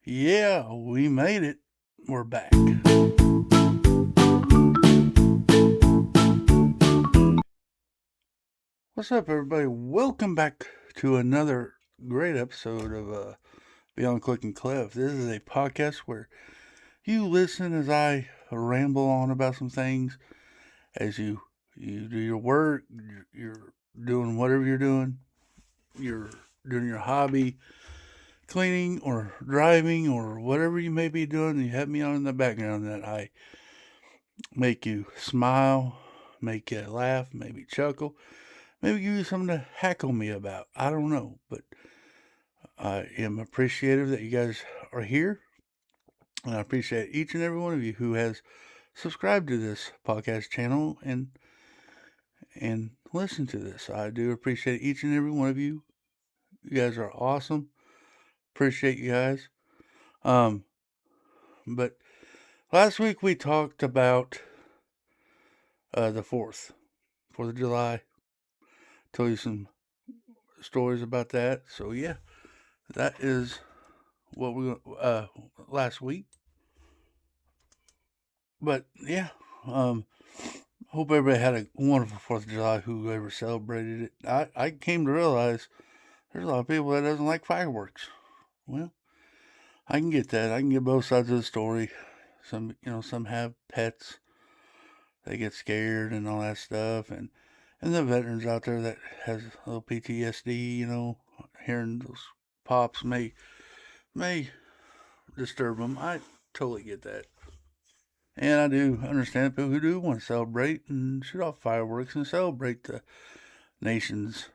Yeah, we made it. We're back. What's up, everybody? Welcome back to another great episode of Beyond Click and Clef. This is a podcast where you listen as I ramble on about some things as you do your work, you're doing whatever you're doing your hobby, cleaning or driving or whatever you may be doing. You have me on in the background that I make you smile, make you laugh, maybe chuckle, maybe give you something to heckle me about. I don't know, but I am appreciative that you guys are here, and I appreciate each and every one of you who has subscribed to this podcast channel and listen to this. I do appreciate each and every one of you. You guys are awesome. Appreciate you guys. Um, but last week we talked about the 4th of July. Told you some stories about that. So yeah, that is what we last week. But yeah, hope everybody had a wonderful 4th of July. Whoever celebrated it, I came to realize there's a lot of people that doesn't like fireworks. Well, I can get that. I can get both sides of the story. Some have pets. They get scared and all that stuff, and the veterans out there that has a little PTSD. Hearing those pops may disturb them. I totally get that. And I do understand people who do want to celebrate and shoot off fireworks and celebrate the nation's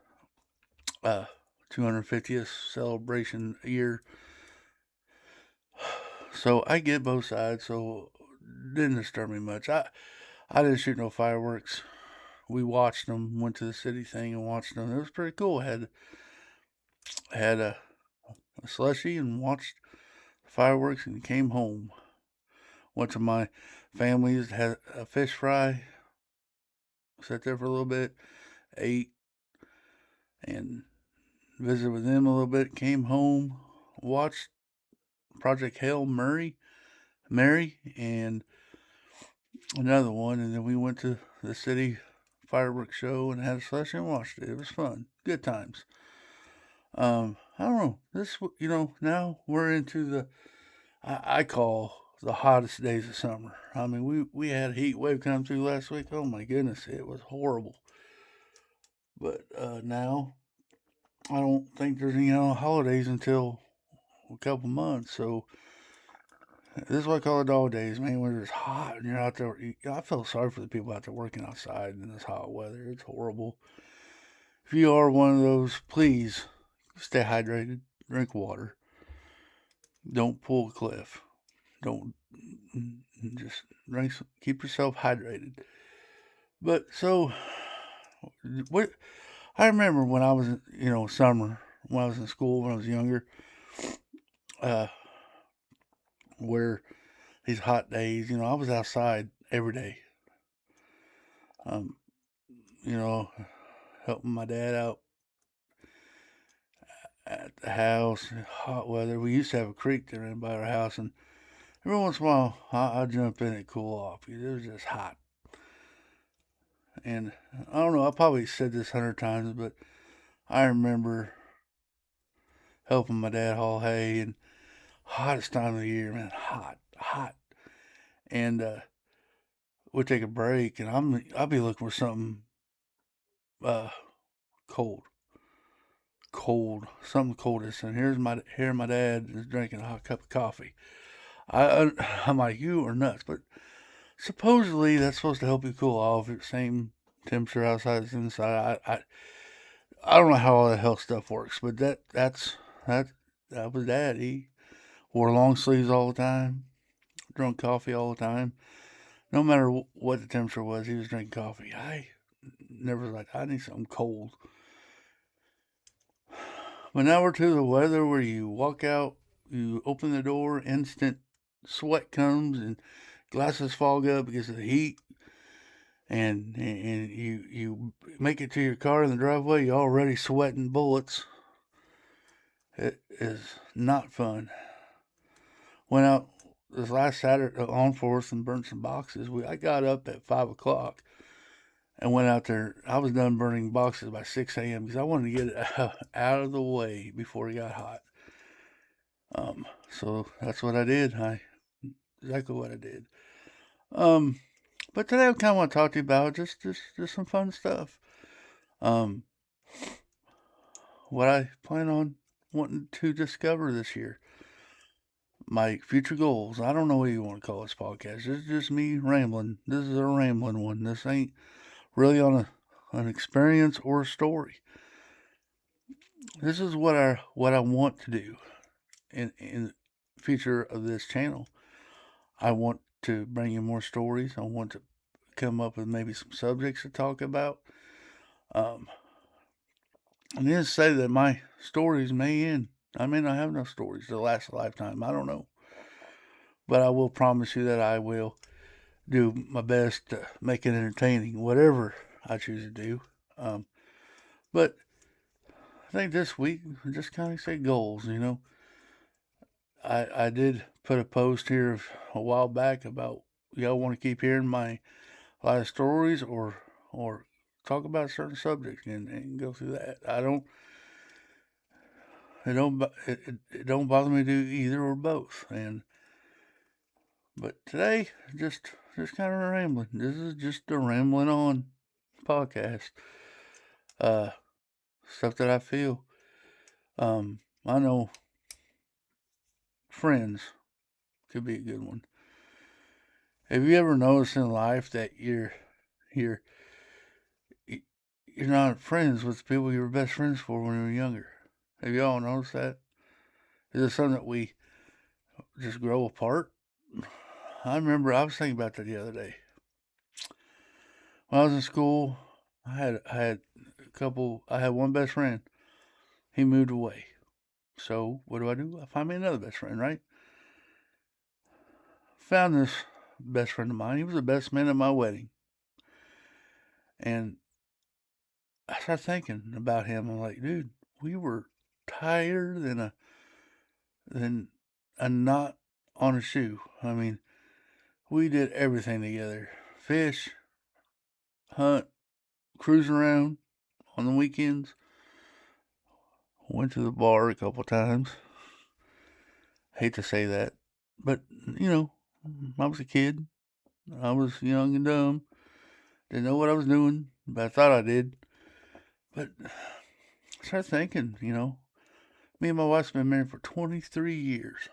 uh, 250th celebration year. So I get both sides, so it didn't disturb me much. I didn't shoot no fireworks. We watched them, went to the city thing and watched them. It was pretty cool. Had a slushie and watched fireworks and came home. Went to my family's, had a fish fry, sat there for a little bit, ate, and visited with them a little bit. Came home, watched Project Hail Mary, and another one, and then we went to the city fireworks show and had a session and watched it. It was fun, good times. I don't know. Now we're into I call the hottest days of summer. I mean, we had a heat wave come through last week. Oh my goodness, it was horrible. But now I don't think there's any holidays until a couple months. So this is what I call the dog days, man. When it's hot and you're out there, I feel sorry for the people out there working outside in this hot weather. It's horrible. If you are one of those, please stay hydrated, drink water, don't pull a cliff, don't just drink. Keep yourself hydrated. But so, what I remember when I was, summer, when I was in school, when I was younger, uh, where these hot days, I was outside every day. Um, you know, helping my dad out at the house, hot weather. We used to have a creek that ran by our house, and every once in a while I'd jump in and cool off because it was just hot. And I don't know, I probably said this 100 times, but I remember helping my dad haul hay and hottest time of the year, man, hot. And we'd take a break, and I'd be looking for something uh, cold, something coldest. And here my dad is drinking a hot cup of coffee. I'm like, you are nuts, but supposedly that's supposed to help you cool off. It's same temperature outside as inside. I don't know how all that health stuff works, but that was Dad. He wore long sleeves all the time, drunk coffee all the time. No matter what the temperature was, he was drinking coffee. I never was like, I need something cold. But now we're to the weather where you walk out, you open the door, instant sweat comes and glasses fog up because of the heat. And you make it to your car in the driveway, you're already sweating bullets. It is not fun. Went out this last Saturday on 4th and burnt some boxes. I got up at 5 o'clock and went out there. I was done burning boxes by 6 a.m. because I wanted to get it out of the way before it got hot. So that's what I did. Exactly what I did. But today I kind of want to talk to you about just some fun stuff. What I plan on wanting to discover this year. My future goals. I don't know what you want to call this podcast. This is just me rambling. This is a rambling one. This ain't really on an experience or a story. This is what I want to do in the future of this channel. I want to bring you more stories. I want to come up with maybe some subjects to talk about. And then say that my stories may end. I may not have enough stories to last a lifetime. I don't know. But I will promise you that I will do my best to make it entertaining, whatever I choose to do. But I think this week, just kind of say goals, I did put a post here a while back about y'all want to keep hearing my life stories or talk about certain subjects and go through that. It don't bother me to do either or both. But today, just kind of rambling. This is just a rambling on podcast. Stuff that I feel. I know friends could be a good one. Have you ever noticed in life that you're not friends with the people you were best friends for when you were younger? Have you all noticed that? Is it something that we just grow apart? I remember I was thinking about that the other day. When I was in school, I had one best friend. He moved away. So what do? I find me another best friend, right? Found this best friend of mine. He was the best man at my wedding. And I started thinking about him. I'm like, dude, we were tighter than a knot on a shoe. I mean, we did everything together. Fish, hunt, cruise around on the weekends. Went to the bar a couple times. Hate to say that. But, I was a kid. I was young and dumb. Didn't know what I was doing, but I thought I did. But I started thinking, me and my wife's been married for 23 years.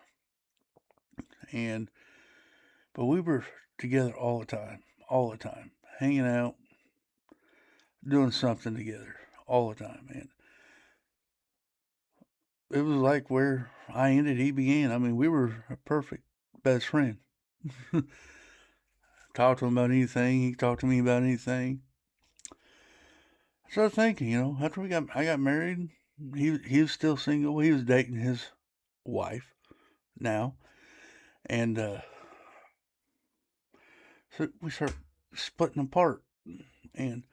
But we were together all the time, hanging out, doing something together all the time, man. It was like where I ended, he began. I mean, we were a perfect best friend. Talked to him about anything. He talked to me about anything. I started thinking, after I got married, he was still single. He was dating his wife now, and so we started splitting apart, and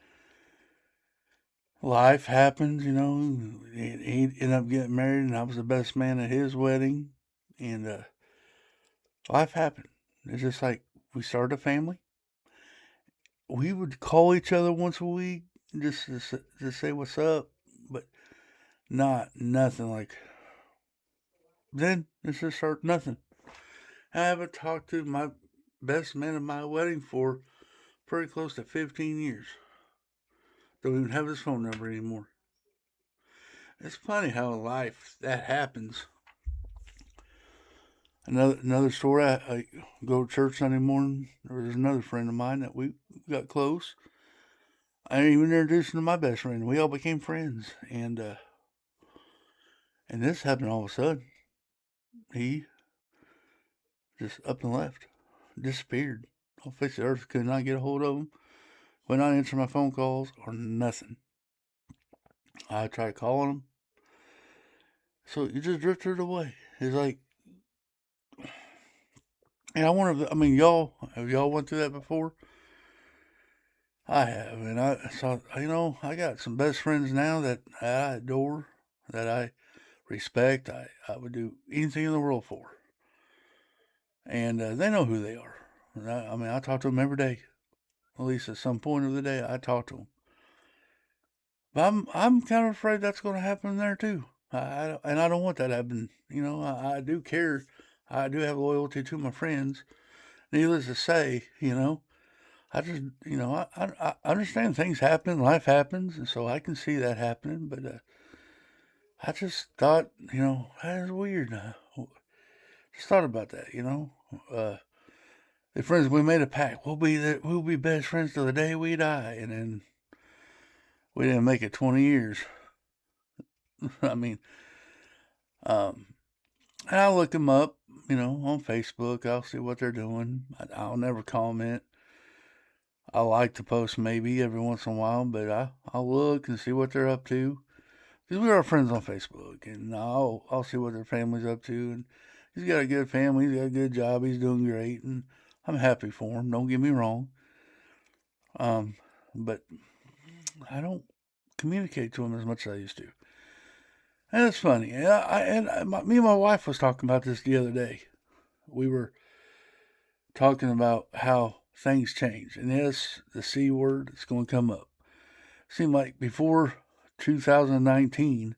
life happens. He ended up getting married, and I was the best man at his wedding, and life happened. It's just like we started a family. We would call each other once a week just to say what's up, but nothing like. Then it's just nothing. I haven't talked to my best man at my wedding for pretty close to 15 years. Don't even have his phone number anymore. It's funny how in life that happens. Another story. I go to church Sunday morning. There was another friend of mine that we got close. I didn't even introduce him to my best friend. We all became friends, and this happened all of a sudden. He just up and left, disappeared. I'll face the earth. Could not get a hold of him. Would not answer my phone calls or nothing. I tried calling him. So he just drifted away. It's like, and I wonder. I mean, have y'all went through that before? I have, and I got some best friends now that I adore, that I respect. I would do anything in the world for. and they know who they are. I mean, I talk to them every day. At least at some point of the day, I talk to them. But I'm kind of afraid that's going to happen there too. And I don't want that to happen. I do care. I do have loyalty to my friends. Needless to say, I just, I understand things happen, life happens, and so I can see that happening. But I just thought, that is weird. Just thought about that. Uh, the friends, we made a pact. We'll be best friends till the day we die, and then we didn't make it 20 years. I mean, um, and I look them up, on Facebook. I'll see what they're doing. I'll never comment. I like to post maybe every once in a while, but I'll look and see what they're up to. Because we are friends on Facebook, and I'll see what their family's up to. And he's got a good family, he's got a good job, he's doing great, and I'm happy for him. Don't get me wrong. Um, but I don't communicate to him as much as I used to. And it's funny. Me and my wife was talking about this the other day. We were talking about how things change, and yes, the C word is going to come up. Seemed like before 2019,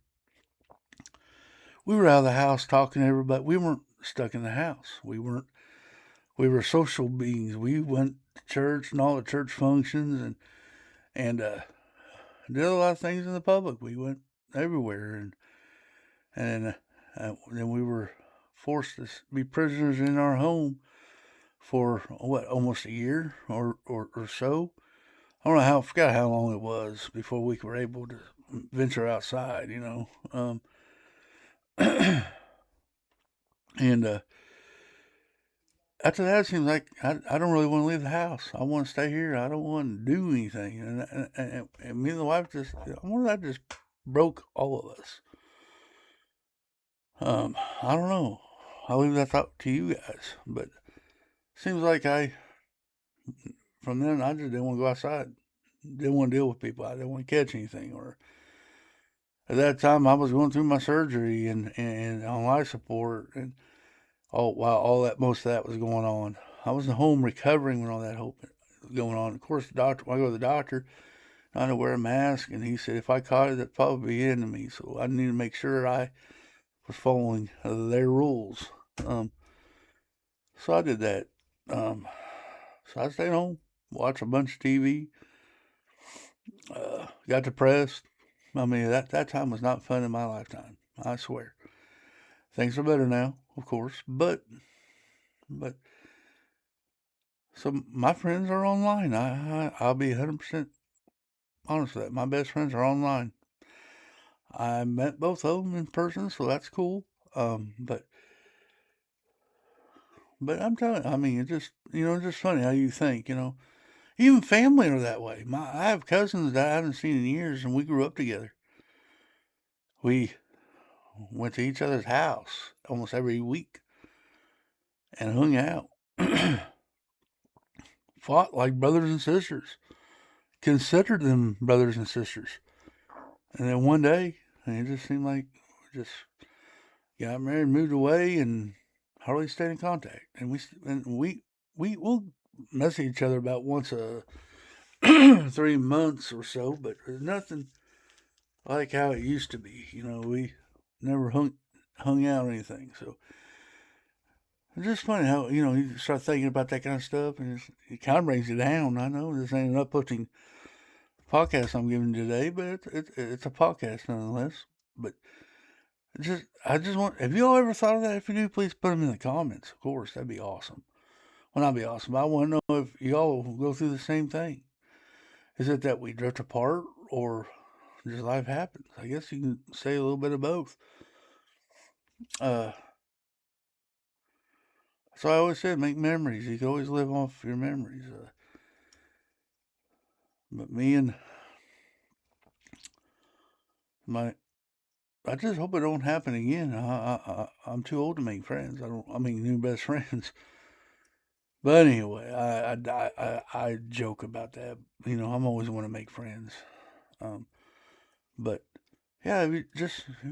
we were out of the house talking to everybody. We weren't stuck in the house. We weren't. We were social beings. We went to church and all the church functions, and did a lot of things in the public. We went everywhere, and then we were forced to be prisoners in our home for what, almost a year or so. I don't know I forgot how long it was before we were able to venture outside. And after that, it seems like I don't really want to leave the house. I want to stay here. I don't want to do anything. And me and the wife just, I wonder if that just broke all of us. I don't know. I'll leave that thought to you guys. But seems like from then, I just didn't want to go outside. Didn't want to deal with people. I didn't want to catch anything. Or at that time, I was going through my surgery and on life support, and while all that most of that was going on, I was at home recovering when all that was going on. Of course, the doctor. When I go to the doctor, I had to wear a mask, and he said if I caught it, it'd probably be into me. So I needed to make sure I was following their rules. Um, so I did that. Um, so I stayed home, watched a bunch of TV, got depressed. I mean, that time was not fun in my lifetime. I swear. Things are better now, of course, but so my friends are online. I'll be 100% honest with that. My best friends are online. I met both of them in person, so that's cool. But I'm telling you, I mean, it's just it's just funny how you think. Even family are that way. I have cousins that I haven't seen in years, and we grew up together. We went to each other's house almost every week and hung out. Fought like brothers and sisters. Considered them brothers and sisters. And then one day, it just seemed like we just got married, moved away, and hardly stayed in contact. And we will mess each other about once a 3 months or so, but there's nothing like how it used to be. We never hung out or anything. So it's just funny how you start thinking about that kind of stuff, and it kind of brings you down. I know this ain't an uplifting podcast I'm giving today, but it's a podcast nonetheless. But I just want. Have you all ever thought of that? If you do, please put them in the comments. Of course, that'd be awesome. Well, not be awesome. I want to know if y'all go through the same thing. Is it that we drift apart, or just life happens? I guess you can say a little bit of both. Uh, so I always said, make memories. You can always live off your memories. But me and my I just hope it don't happen again. I'm too old to make friends. I mean, new best friends. But anyway, I joke about that. I'm always want to make friends. Um, but yeah, have you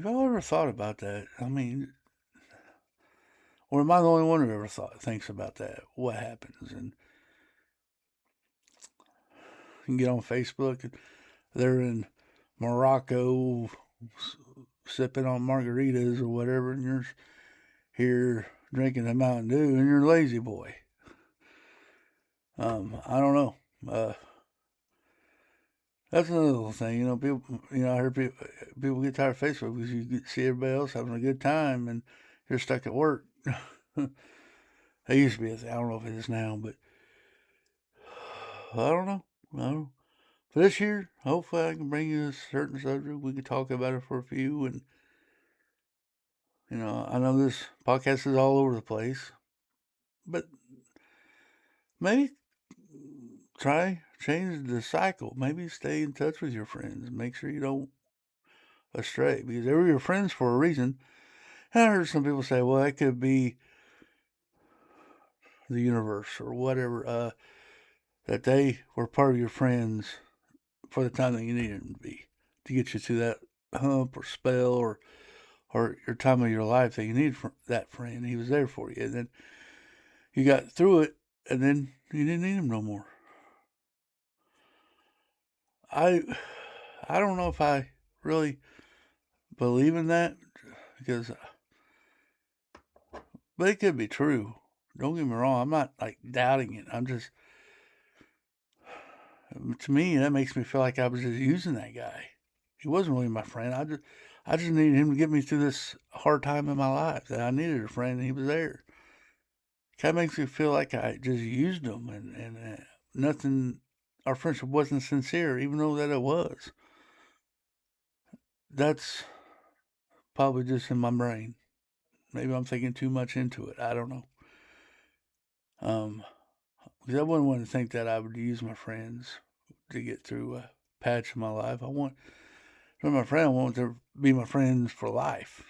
all ever thought about that? I mean, Or am I the only one who ever thinks about that? What happens? And you can get on Facebook, and they're in Morocco sipping on margaritas or whatever, and you're here drinking a Mountain Dew, and you're a lazy boy. I don't know. That's another little thing, People, I heard people get tired of Facebook because you see everybody else having a good time, and you're stuck at work. That used to be a thing. I don't know if it is now, but I don't know. I don't know. For this year, hopefully I can bring you a certain subject. We can talk about it for a few, and I know this podcast is all over the place, but maybe try change the cycle. Maybe stay in touch with your friends. Make sure you don't astray because they were your friends for a reason. And I heard some people say, well, that could be the universe or whatever, that they were part of your friends for the time that you needed them to be to get you through that hump or spell or your time of your life that you needed that friend. He was there for you. And then you got through it and then you didn't need him no more. I don't know if I really believe in that because, but it could be true. Don't get me wrong. I'm not like doubting it. I'm just, to me, that makes me feel like I was just using that guy. He wasn't really my friend. I just needed him to get me through this hard time in my life. That I needed a friend, and he was there. Kind of makes me feel like I just used him, and nothing. Our friendship wasn't sincere, even though that it was. That's probably just in my brain. Maybe I'm thinking too much into it. I don't know. Because I wouldn't want to think that I would use my friends to get through a patch of my life. For my friend, I want to be my friends for life.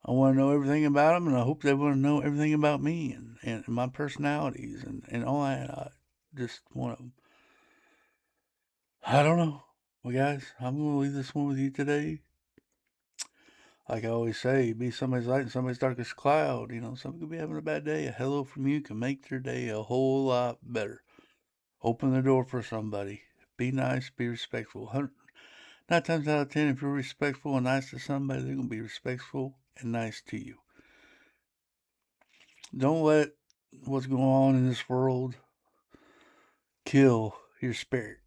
I want to know everything about them, and I hope they want to know everything about me and my personalities and all that. I just want to. I don't know. Well, guys, I'm going to leave this one with you today. Like I always say, be somebody's light and somebody's darkest cloud. Somebody could be having a bad day. A hello from you can make their day a whole lot better. Open the door for somebody. Be nice, be respectful. 9 times out of 10, if you're respectful and nice to somebody, they're going to be respectful and nice to you. Don't let what's going on in this world kill your spirit.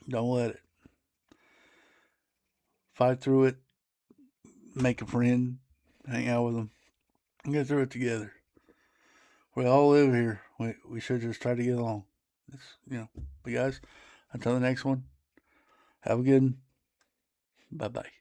Don't let it. Fight through it. Make a friend. Hang out with them. Get through it together. We all live here. We should just try to get along. But guys, until the next one, have a good one. Bye-bye.